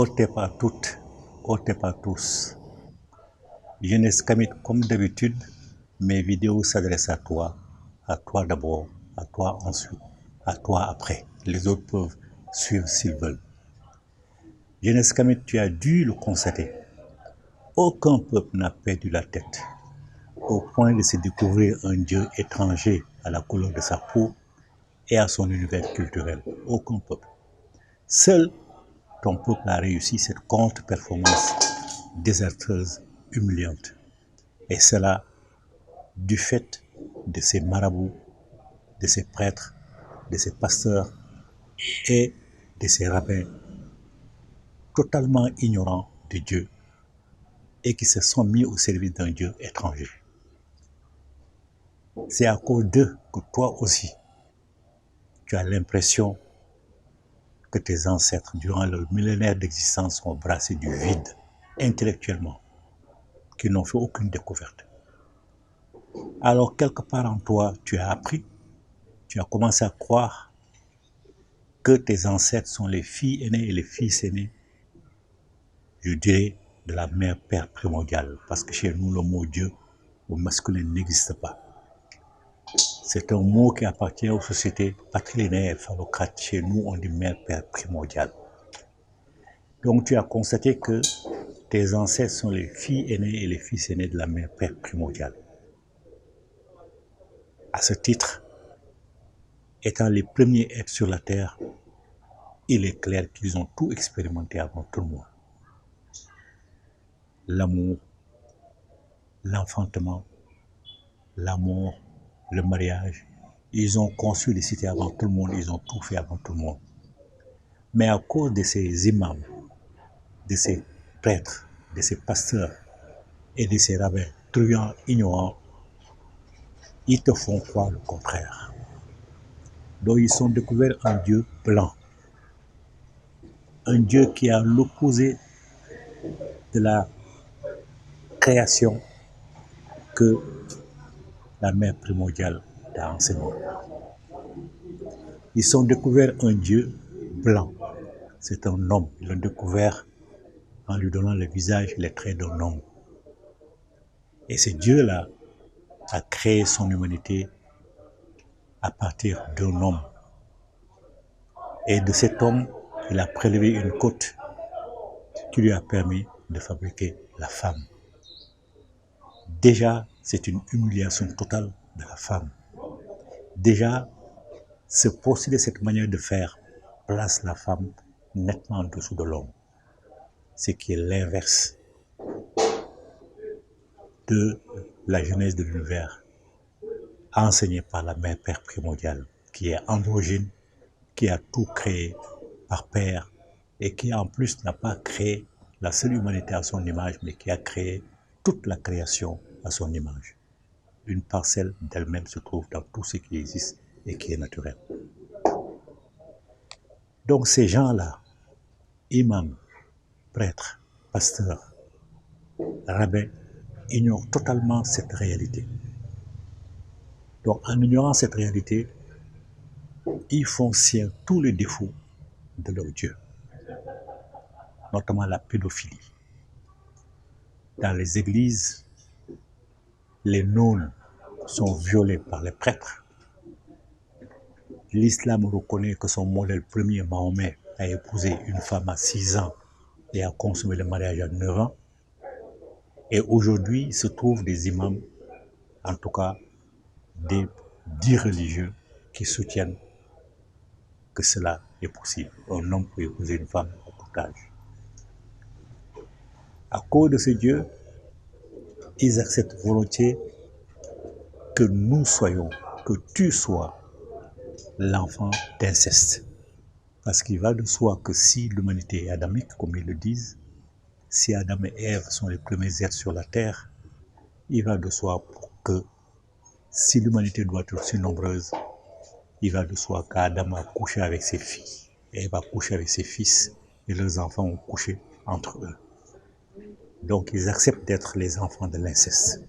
Ôtez pas toutes, ôtez pas tous. Jeunesse Kamit, comme d'habitude, mes vidéos s'adressent à toi d'abord, à toi ensuite, à toi après. Les autres peuvent suivre s'ils veulent. Jeunesse Kamit, tu as dû le constater. Aucun peuple n'a perdu la tête au point de se découvrir un Dieu étranger à la couleur de sa peau et à son univers culturel. Aucun peuple. Seul ton peuple a réussi cette contre-performance désastreuse, humiliante. Et cela du fait de ces marabouts, de ces prêtres, de ces pasteurs et de ces rabbins totalement ignorants de Dieu et qui se sont mis au service d'un Dieu étranger. C'est à cause d'eux que toi aussi, tu as l'impression que tes ancêtres, durant leur millénaire d'existence, ont brassé du vide intellectuellement, qu'ils n'ont fait aucune découverte. Alors, quelque part en toi, tu as appris, tu as commencé à croire que tes ancêtres sont les filles aînées et les fils aînés, je dirais, de la mère père primordiale, parce que chez nous, le mot Dieu au masculin n'existe pas. C'est un mot qui appartient aux sociétés patrilinéaires, phallocrates. Chez nous, on dit mère père primordiale. Donc, tu as constaté que tes ancêtres sont les filles aînées et les fils aînés de la mère père primordiale. À ce titre, étant les premiers êtres sur la terre, il est clair qu'ils ont tout expérimenté avant tout le monde. L'amour, l'enfantement, l'amour, le mariage. Ils ont conçu les cités avant tout le monde, ils ont tout fait avant tout le monde. Mais à cause de ces imams, de ces prêtres, de ces pasteurs et de ces rabbins truands, ignorants, ils te font croire le contraire. Donc ils ont découvert un Dieu blanc, un Dieu qui est à l'opposé de la création que la mère primordiale t'a enseigné. Ils ont découvert un Dieu blanc. C'est un homme. Ils l'ont découvert en lui donnant le visage et les traits d'un homme. Et ce Dieu-là a créé son humanité à partir d'un homme. Et de cet homme, il a prélevé une côte qui lui a permis de fabriquer la femme. Déjà, c'est une humiliation totale de la femme. Déjà, se procéder de cette manière de faire place la femme nettement en dessous de l'homme, ce qui est l'inverse de la genèse de l'univers enseignée par la mère père primordiale, qui est androgyne, qui a tout créé par père et qui en plus n'a pas créé la seule humanité à son image, mais qui a créé toute la création à son image. Une parcelle d'elle-même se trouve dans tout ce qui existe et qui est naturel. Donc ces gens-là, imams, prêtres, pasteurs, rabbins, ignorent totalement cette réalité. Donc en ignorant cette réalité, ils font sien tous les défauts de leur Dieu, notamment la pédophilie. Dans les églises, les nonnes sont violées par les prêtres. L'islam reconnaît que son modèle premier, Mahomet, a épousé une femme à 6 ans et a consommé le mariage à 9 ans. Et aujourd'hui, il se trouve des imams, en tout cas des dits religieux, qui soutiennent que cela est possible. Un homme peut épouser une femme à tout âge. À cause de ce Dieu, ils acceptent volontiers que nous soyons, que tu sois l'enfant d'inceste. Parce qu'il va de soi que si l'humanité est adamique, comme ils le disent, si Adam et Ève sont les premiers êtres sur la terre, il va de soi que si l'humanité doit être aussi nombreuse, il va de soi qu'Adam a couché avec ses filles, et Ève a couché avec ses fils, et leurs enfants ont couché entre eux. Donc ils acceptent d'être les enfants de l'inceste.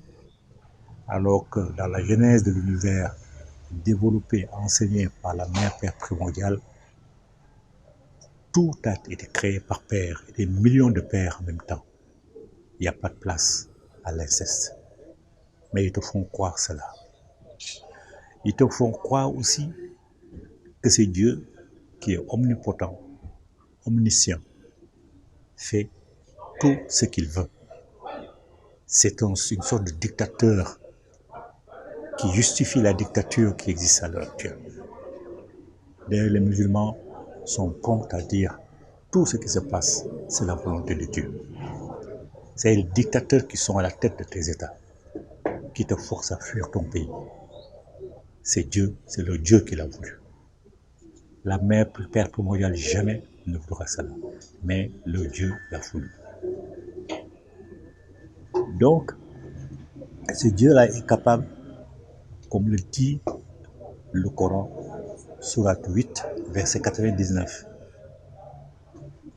Alors que dans la genèse de l'univers, développée, enseignée par la mère père primordiale, Tout a été créé par père et des millions de pères en même temps. Il n'y a pas de place à l'inceste. Mais ils te font croire cela. Ils te font croire aussi que c'est Dieu qui est omnipotent, omniscient, fait tout ce qu'il veut. C'est une sorte de dictateur qui justifie la dictature qui existe à l'heure actuelle. D'ailleurs, les musulmans sont prompts à dire tout ce qui se passe, c'est la volonté de Dieu. C'est les dictateurs qui sont à la tête de tes États, qui te forcent à fuir ton pays. C'est Dieu, c'est le Dieu qui l'a voulu. La mère, le père primordial, jamais ne voudra cela. Mais le Dieu l'a voulu. Donc, ce Dieu-là est capable, comme le dit le Coran, sourate 8, verset 99.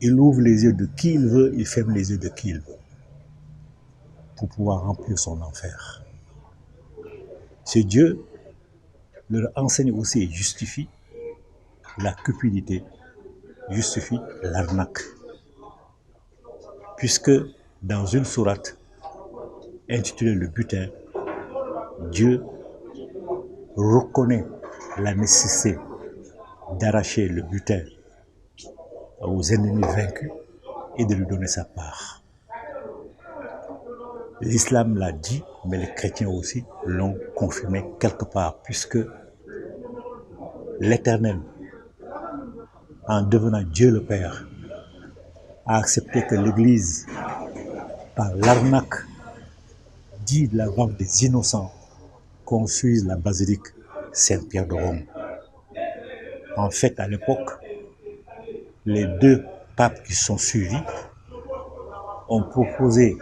Il ouvre les yeux de qui il veut, il ferme les yeux de qui il veut, pour pouvoir remplir son enfer. Ce Dieu leur enseigne aussi et justifie la cupidité, justifie l'arnaque. Puisque dans une sourate intitulée Le butin, Dieu reconnaît la nécessité d'arracher le butin aux ennemis vaincus et de lui donner sa part. L'islam l'a dit, mais les chrétiens aussi l'ont confirmé quelque part, puisque l'Éternel, en devenant Dieu le Père, a accepté que l'Église, par l'arnaque, dit de la vente des innocents, construise la basilique Saint-Pierre de Rome. En fait, à l'époque, les deux papes qui sont suivis ont proposé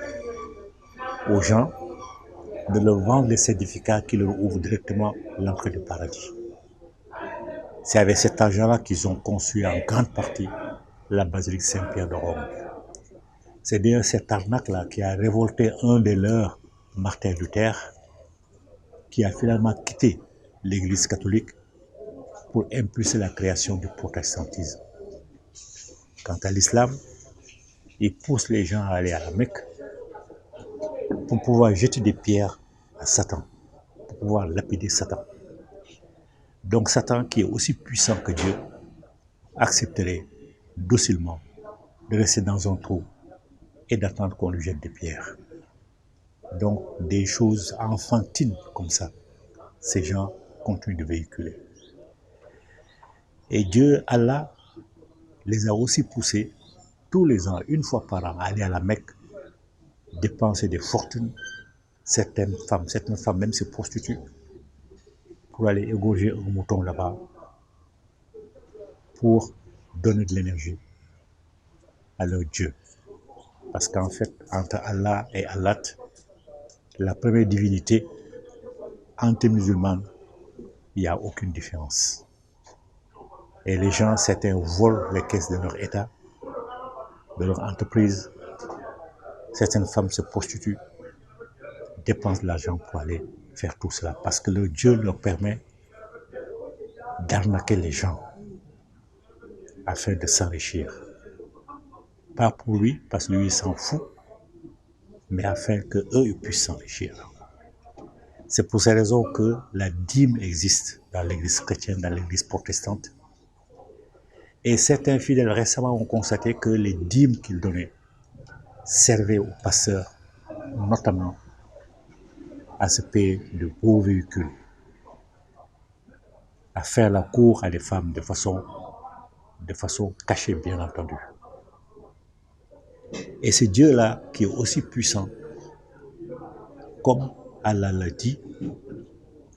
aux gens de leur vendre les certificats qui leur ouvrent directement l'entrée du paradis. C'est avec cet argent-là qu'ils ont construit en grande partie la basilique Saint-Pierre de Rome. C'est d'ailleurs cette arnaque-là qui a révolté un des leurs, Martin Luther, qui a finalement quitté l'Église catholique pour impulser la création du protestantisme. Quant à l'islam, il pousse les gens à aller à la Mecque pour pouvoir jeter des pierres à Satan, pour pouvoir lapider Satan. Donc Satan, qui est aussi puissant que Dieu, accepterait docilement de rester dans un trou et d'attendre qu'on lui jette des pierres. Donc des choses enfantines comme ça, ces gens continuent de véhiculer. Et Dieu, Allah, les a aussi poussés tous les ans, une fois par an, à aller à la Mecque, dépenser des fortunes. Certaines femmes même se prostituent pour aller égorger un mouton là-bas, pour donner de l'énergie à leur Dieu. Parce qu'en fait, entre Allah et Allah, la première divinité, entre musulmans, il n'y a aucune différence. Et les gens, certains volent les caisses de leur État, de leur entreprise. Certaines femmes se prostituent, dépensent de l'argent pour aller faire tout cela. Parce que le Dieu leur permet d'arnaquer les gens afin de s'enrichir. Pas pour lui, parce que lui, il s'en fout, mais afin qu'eux, ils puissent s'enrichir. C'est pour ces raisons que la dîme existe dans l'église chrétienne, dans l'église protestante. Et certains fidèles récemment ont constaté que les dîmes qu'ils donnaient servaient aux pasteurs, notamment à se payer de beaux véhicules, à faire la cour à des femmes de façon cachée, bien entendu. Et c'est Dieu-là qui est aussi puissant, comme Allah l'a dit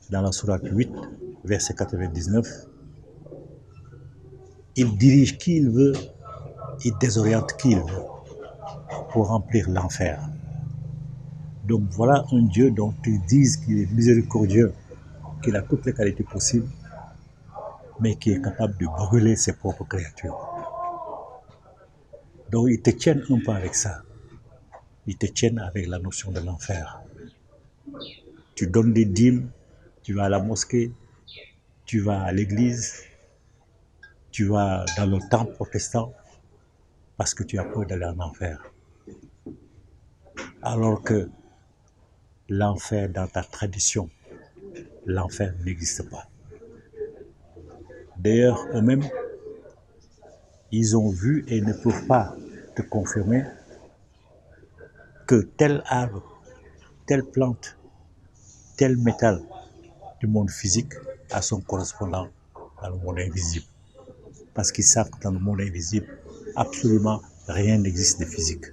dans la sourate 8, verset 99. Il dirige qui il veut, il désoriente qui il veut pour remplir l'enfer. Donc voilà un Dieu dont ils disent qu'il est miséricordieux, qu'il a toutes les qualités possibles, mais qui est capable de brûler ses propres créatures. Donc ils te tiennent un peu avec ça. Ils te tiennent avec la notion de l'enfer. Tu donnes des dîmes, tu vas à la mosquée, tu vas à l'église, tu vas dans le temple protestant, parce que tu as peur d'aller en enfer. Alors que l'enfer dans ta tradition, l'enfer n'existe pas. D'ailleurs, eux-mêmes, ils ont vu et ne peuvent pas te confirmer que tel arbre, telle plante, tel métal du monde physique a son correspondant dans le monde invisible. Parce qu'ils savent que dans le monde invisible, absolument rien n'existe de physique.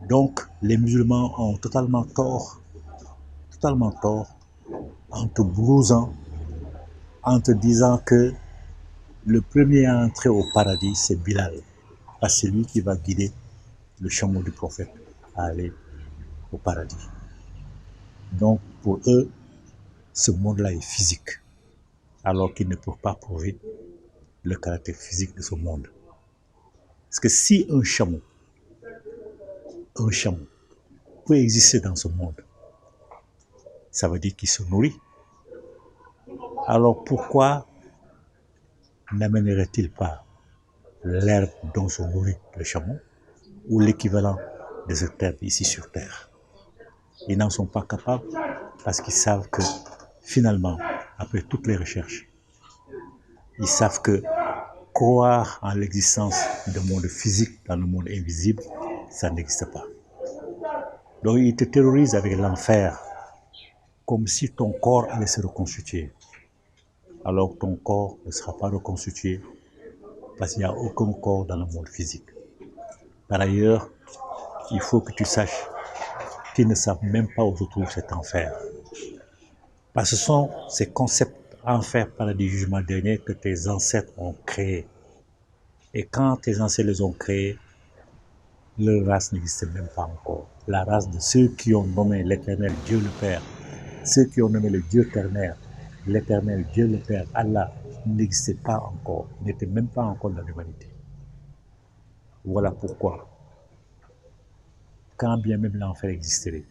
Donc, les musulmans ont totalement tort en te blousant, en te disant que le premier à entrer au paradis, c'est Bilal. Parce que c'est lui qui va guider le chameau du prophète à aller au paradis. Donc, pour eux, ce monde-là est physique, alors qu'ils ne peuvent pas prouver le caractère physique de ce monde. Parce que si un chameau peut exister dans ce monde, ça veut dire qu'il se nourrit. Alors pourquoi n'amènerait-il pas l'herbe dont se nourrit le chameau ou l'équivalent de cette herbe ici sur Terre? Ils n'en sont pas capables parce qu'ils savent que finalement, après toutes les recherches, ils savent que croire en l'existence d'un monde physique dans le monde invisible, ça n'existe pas. Donc ils te terrorisent avec l'enfer, comme si ton corps allait se reconstituer. Alors que ton corps ne sera pas reconstitué parce qu'il n'y a aucun corps dans le monde physique. Par ailleurs, il faut que tu saches qu'ils ne savent même pas où se trouve cet enfer. Parce que ce sont ces concepts enfer, paradis, jugement dernier que tes ancêtres ont créés. Et quand tes ancêtres les ont créés, leur race n'existait même pas encore. La race de ceux qui ont nommé l'éternel Dieu le Père, ceux qui ont nommé le Dieu ternaire, l'éternel Dieu le Père, Allah, n'existait pas encore, n'était même pas encore dans l'humanité. Voilà pourquoi, quand bien même l'enfer existerait,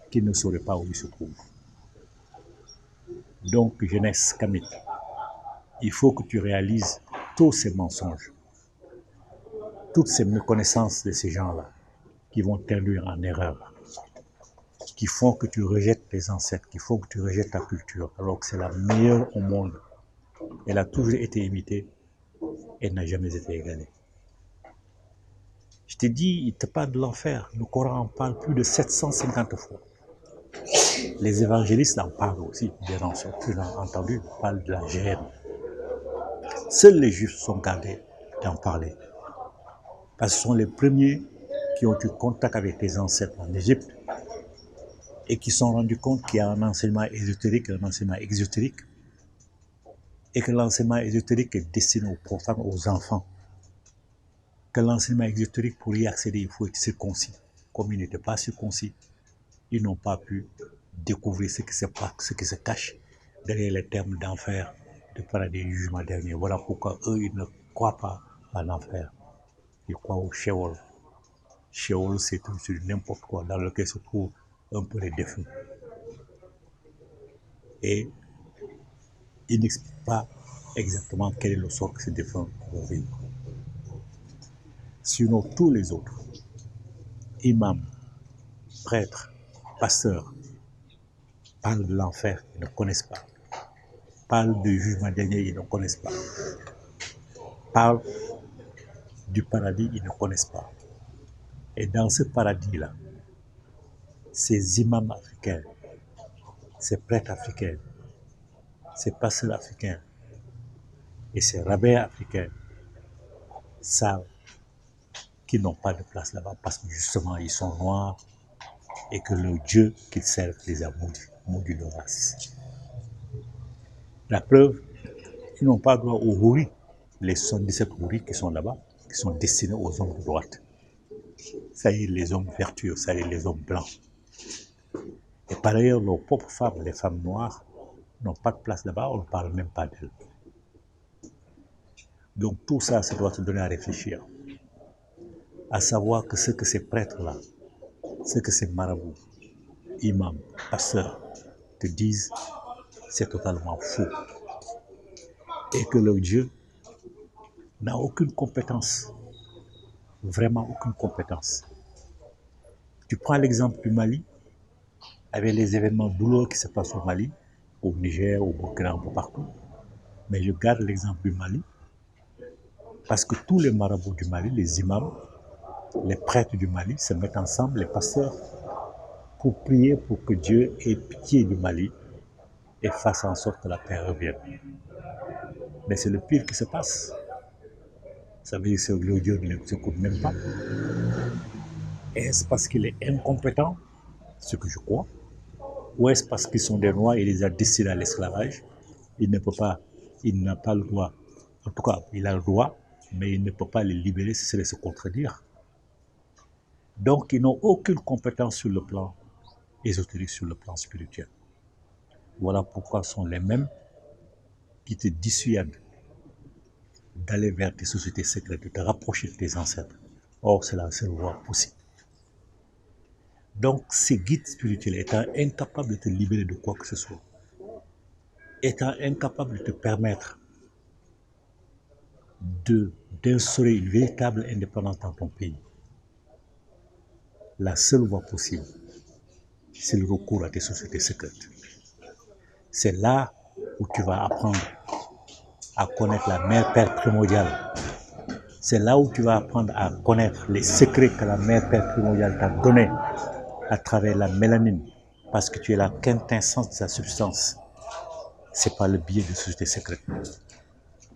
qu'ils ne sauraient pas où il se trouve. Donc, jeunesse Kamit, il faut que tu réalises tous ces mensonges, toutes ces méconnaissances de ces gens-là, qui vont t'induire en erreur, qui font que tu rejettes tes ancêtres, qui font que tu rejettes ta culture, alors que c'est la meilleure au monde. Elle a toujours été imitée, elle n'a jamais été égalée. Je te dis, il te parle de l'enfer. Le Coran en parle plus de 750 fois. Les évangélistes en parlent aussi, bien entendu, ils parlent de la gêne. Seuls les Juifs sont gardés d'en parler. Parce que ce sont les premiers qui ont eu contact avec tes ancêtres en Égypte et qui se sont rendus compte qu'il y a un enseignement ésotérique et un enseignement exotérique, et que l'enseignement ésotérique est destiné aux profanes, aux enfants. Que l'enseignement exotérique, pour y accéder, il faut être circoncis. Comme ils n'étaient pas circoncis, ils n'ont pas pu découvrir ce qui se cache derrière les termes d'enfer, de paradis, du jugement dernier. Voilà pourquoi eux, ils ne croient pas à l'enfer. Ils croient au Sheol. Sheol, c'est n'importe quoi dans lequel se trouvent un peu les défunts. Et ils n'expliquent pas exactement quel est le sort que ces défunts vont vivre. Sinon, tous les autres, imams, prêtres, pasteurs, parlent de l'enfer, ils ne connaissent pas. Parlent du jugement dernier, ils ne connaissent pas. Parlent du paradis, ils ne connaissent pas. Et dans ce paradis-là, ces imams africains, ces prêtres africains, ces pasteurs africains et ces rabbins africains savent qu'ils n'ont pas de place là-bas parce que justement ils sont noirs et que le Dieu qu'ils servent les a maudit leur race. La preuve, ils n'ont pas droit aux houris, les 77 houris qui sont là-bas, qui sont destinés aux hommes de droite. Ça y est, les hommes vertueux, ça y est, les hommes blancs. Et par ailleurs, leurs propres femmes, les femmes noires, n'ont pas de place là-bas, on ne parle même pas d'elles. Donc tout ça, ça doit te donner à réfléchir. À savoir que ce que ces prêtres-là, ce que ces marabouts, imams, pasteurs te disent, c'est totalement faux. Et que leur Dieu n'a aucune compétence vraiment aucune compétence. Tu prends l'exemple du Mali, avec les événements douloureux qui se passent au Mali, au Niger, au Burkina, un peu partout. Mais je garde l'exemple du Mali parce que tous les marabouts du Mali, les imams, les prêtres du Mali se mettent ensemble, les pasteurs, pour prier pour que Dieu ait pitié du Mali et fasse en sorte que la paix revienne. Mais c'est le pire qui se passe. Ça veut dire que le Dieu ne les écoute même pas. Est-ce parce qu'il est incompétent, ce que je crois, ou est-ce parce qu'ils sont des Noirs et il les a destinés à l'esclavage? Il ne peut pas, il n'a pas le droit. En tout cas, il a le droit, mais il ne peut pas les libérer si c'est de se contredire. Donc, ils n'ont aucune compétence sur le plan ésotérique, sur le plan spirituel. Voilà pourquoi ce sont les mêmes qui te dissuadent d'aller vers des sociétés secrètes, de te rapprocher de tes ancêtres. Or, c'est la seule voie possible. Donc, ces guides spirituels étant incapables de te libérer de quoi que ce soit, étant incapables de te permettre d'instaurer une véritable indépendance dans ton pays, la seule voie possible, c'est le recours à des sociétés secrètes. C'est là où tu vas apprendre à connaître la mère père primordiale. C'est là où tu vas apprendre à connaître les secrets que la mère père primordiale t'a donnés à travers la mélanine, parce que tu es la quintessence de sa substance. C'est par le biais de sociétés secrètes.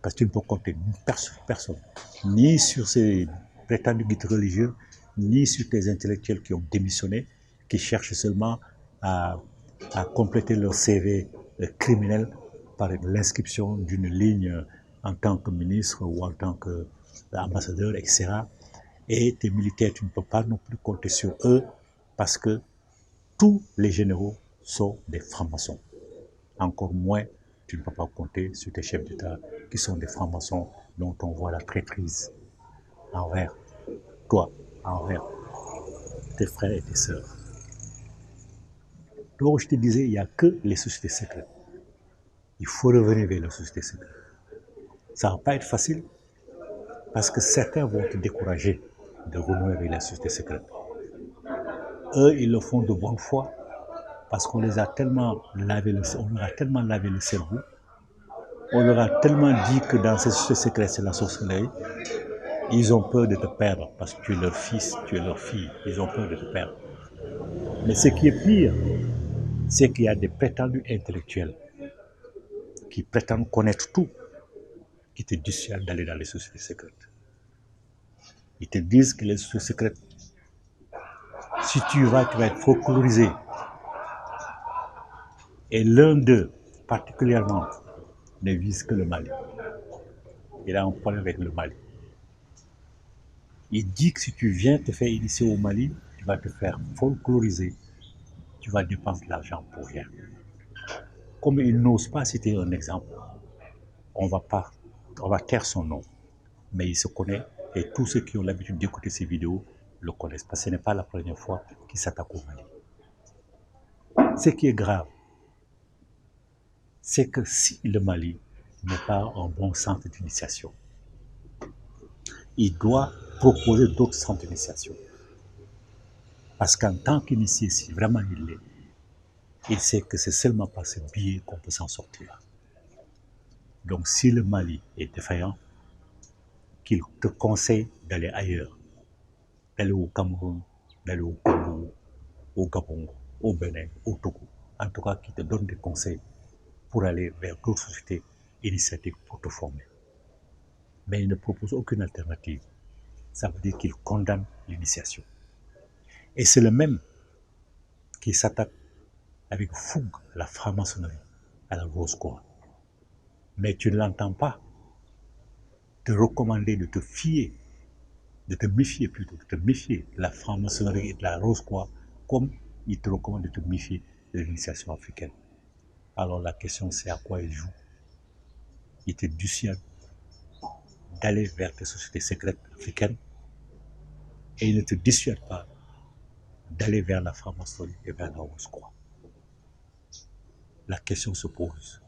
Parce que tu ne peux compter personne, ni sur ces prétendus guides religieux, ni sur tes intellectuels qui ont démissionné, qui cherchent seulement à compléter leur CV criminel par l'inscription d'une ligne en tant que ministre ou en tant qu'ambassadeur, etc. Et tes militaires, tu ne peux pas non plus compter sur eux parce que tous les généraux sont des francs-maçons. Encore moins, tu ne peux pas compter sur tes chefs d'État qui sont des francs-maçons dont on voit la traîtrise envers toi, envers tes frères et tes sœurs. Donc je te disais, il n'y a que les sociétés secrètes. Il faut revenir vers les sociétés secrètes. Ça ne va pas être facile parce que certains vont te décourager de renouer avec les sociétés secrètes. Eux, ils le font de bonne foi parce qu'on les a tellement lavé on leur a tellement lavé le cerveau, on leur a tellement dit que dans ces sociétés secrètes, c'est la sorcellerie. Ils ont peur de te perdre parce que tu es leur fils, tu es leur fille. Ils ont peur de te perdre. Mais ce qui est pire, c'est qu'il y a des prétendus intellectuels qui prétendent connaître tout, qui te dissuadent d'aller dans les sociétés secrètes. Ils te disent que les sociétés secrètes, si tu vas être folklorisé. Et l'un d'eux, particulièrement, ne vise que le Mali. Il a un problème avec le Mali. Il dit que si tu viens te faire initier au Mali, tu vas te faire folkloriser, tu vas dépenser de l'argent pour rien. Comme il n'ose pas citer un exemple, on va taire son nom. Mais il se connaît et tous ceux qui ont l'habitude d'écouter ces vidéos le connaissent parce que ce n'est pas la première fois qu'il s'attaque au Mali. Ce qui est grave, c'est que si le Mali n'est pas un bon centre d'initiation, il doit proposer d'autres centres d'initiation. Parce qu'en tant qu'initié, si vraiment il l'est, il sait que c'est seulement par ce biais qu'on peut s'en sortir. Donc si le Mali est défaillant, qu'il te conseille d'aller ailleurs, d'aller au Cameroun, d'aller au Congo, au Gabon, au Bénin, au Togo. En tout cas, qui te donne des conseils pour aller vers d'autres sociétés initiatiques pour te former. Mais il ne propose aucune alternative. Ça veut dire qu'il condamne l'initiation. Et c'est le même qui s'attaque avec fougue à la franc-maçonnerie, à la Rose-Croix. Mais tu ne l'entends pas te recommander de te fier, de te méfier plutôt, de te méfier de la franc-maçonnerie et de la Rose-Croix, comme il te recommande de te méfier de l'initiation africaine. Alors la question c'est à quoi il joue. Il te dissuade d'aller vers des sociétés secrètes africaines et il ne te dissuade pas d'aller vers la franc-maçonnerie et vers la Rose-Croix. La question se pose.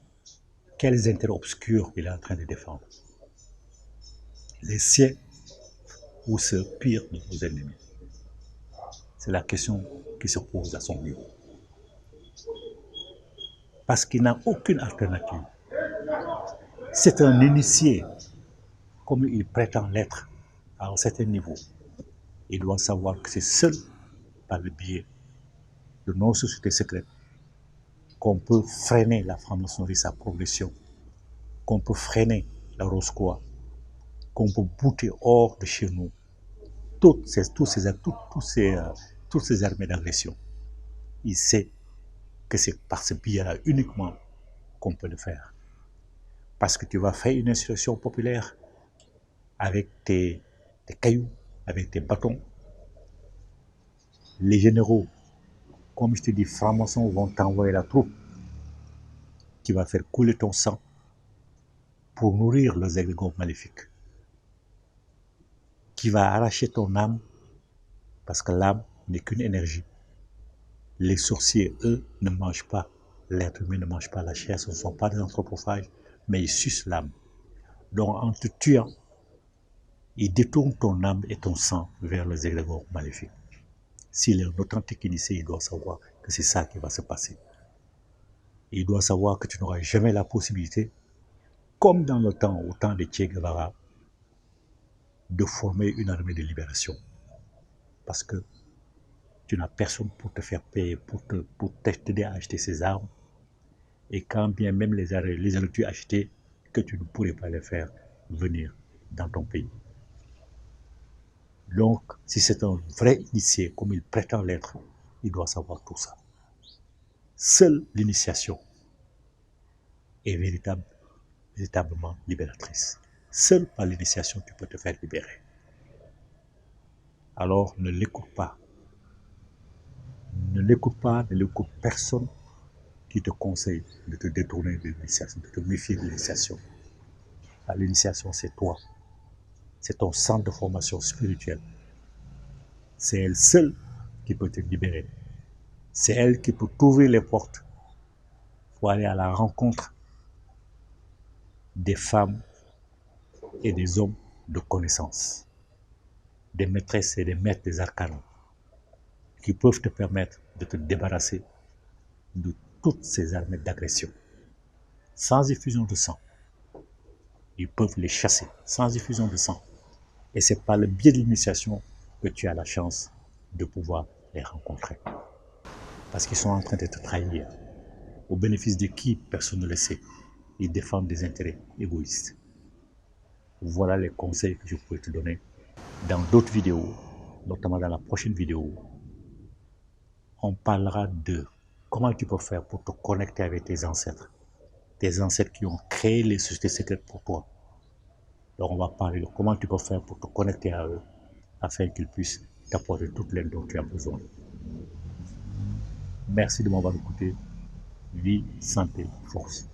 Quels intérêts obscurs il est en train de défendre? Les siens ou ce pire de nos ennemis? C'est la question qui se pose à son niveau. Parce qu'il n'a aucune alternative. C'est un initié, comme il prétend l'être, à un certain niveau. Il doit savoir que c'est seul par le biais de nos sociétés secrètes qu'on peut freiner la franc-maçonnerie, sa progression, qu'on peut freiner la Roscoa, qu'on peut bouter hors de chez nous toutes ces armées d'agression. Il sait que c'est par ce biais-là uniquement qu'on peut le faire. Parce que tu vas faire une insurrection populaire avec tes cailloux, avec tes bâtons. Les généraux, comme je te dis, francs-maçons vont t'envoyer la troupe qui va faire couler ton sang pour nourrir leurs égrégores maléfiques, qui va arracher ton âme, parce que l'âme n'est qu'une énergie. Les sorciers, eux, ne mangent pas. L'être humain ne mange pas la chair, ce ne sont pas des anthropophages, mais ils sucent l'âme. Donc, en te tuant, ils détournent ton âme et ton sang vers les égrégores maléfiques. S'il est un authentique initié, il doit savoir que c'est ça qui va se passer. Il doit savoir que tu n'auras jamais la possibilité, comme dans le temps, au temps de Che Guevara, de former une armée de libération. Parce que tu n'as personne pour te faire payer, pour t'aider à acheter ces armes. Et quand bien même les aurais-tu achetés, que tu ne pourrais pas les faire venir dans ton pays. Donc, si c'est un vrai initié, comme il prétend l'être, il doit savoir tout ça. Seule l'initiation est véritablement libératrice. Seule par l'initiation, tu peux te faire libérer. Alors, ne l'écoute pas. Ne l'écoute pas, ne l'écoute personne qui te conseille de te détourner de l'initiation, de te méfier de l'initiation. L'initiation, c'est toi. C'est ton centre de formation spirituelle. C'est elle seule qui peut te libérer. C'est elle qui peut t'ouvrir les portes pour aller à la rencontre des femmes et des hommes de connaissance, des maîtresses et des maîtres des arcanes, qui peuvent te permettre de te débarrasser de toutes ces armées d'agression. Sans effusion de sang, ils peuvent les chasser, sans effusion de sang. Et c'est par le biais de l'initiation que tu as la chance de pouvoir les rencontrer. Parce qu'ils sont en train de te trahir. Au bénéfice de qui, personne ne le sait. Ils défendent des intérêts égoïstes. Voilà les conseils que je pourrais te donner. Dans d'autres vidéos, notamment dans la prochaine vidéo, on parlera de comment tu peux faire pour te connecter avec tes ancêtres qui ont créé les sociétés secrètes pour toi. Donc on va parler de comment tu peux faire pour te connecter à eux, afin qu'ils puissent t'apporter toute l'aide dont tu as besoin. Merci de m'avoir écouté. Vie, santé, force.